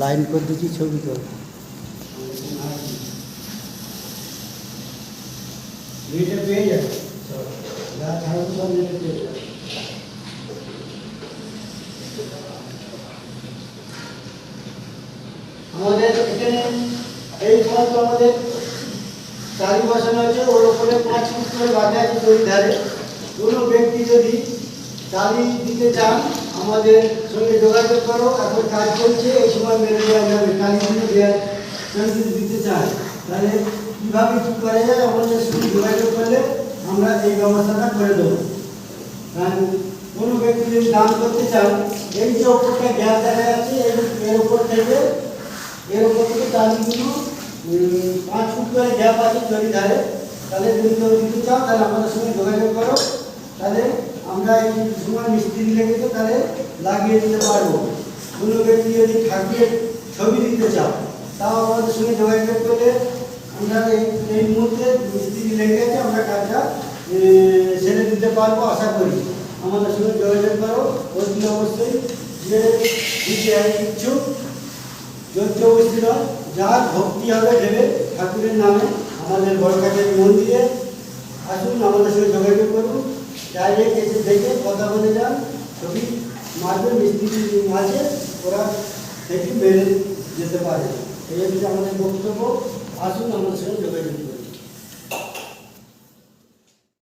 Line করে দিচ্ছি, ছবি তো নেটে পেয়ে যাবে, যা ছাড়াবো সব নেটে পেয়ে যাবে। আমাদের এখানে এই ফল তো আমাদের চারি বসানো হয়েছে, ওর উপরে 5 ফুট করে বাঁধা আছে দড়ি ধারে। কোনো ব্যক্তি যদি টালি দিতে চান আমাদের সঙ্গে যোগাযোগ করো, এখন কাজ চলছে, এই সময় মেরে দেওয়া যাবে। টালি দিতে চান তাহলে কীভাবে কী করা যায় আমাদের সঙ্গে যোগাযোগ করলে আমরা এই ব্যবস্থাটা করে দেবো। কারণ কোনো ব্যক্তি যদি দান করতে চান, এই যে ওপরটা গ্যাস দেখা যাচ্ছে এর উপর থেকে টালিগুলো 5 ফুট করে গ্যাপ আছে দড়ি ধারে। তাহলে যদি কেউ দিতে চাও তাহলে আমাদের সঙ্গে যোগাযোগ করো, তাহলে আমরা এই সময় মিস্ত্রি লেগেছে তাহলে লাগিয়ে দিতে পারবো। কোনো ব্যক্তি যদি ঠাকুরের ছবি দিতে চাও তাও আমাদের সঙ্গে যোগাযোগ করলে আমরা এই মুহূর্তে মিস্ত্রি লেগে গেছে, আমরা কাজটা সেরে দিতে পারবো আশা করি। আমাদের সঙ্গে যোগাযোগ করো, অতি অবশ্যই যে দিতে ইচ্ছুক যোগ্য অবস্থিত যার ভক্তি হবে দেবে ঠাকুরের নামে আমাদের বড়কাটের মন্দিরে আসুন, আমাদের সঙ্গে যোগাযোগ করুন। ডাইরেক্ট এসে দেখে কথা বলে যান, ছবি মারবে, মিস্ত্রি আছে ওরা দেখি মেরে যেতে পারে। এই হচ্ছে আমাদের বক্তব্য। আসুন, আমাদের সঙ্গে যোগাযোগ।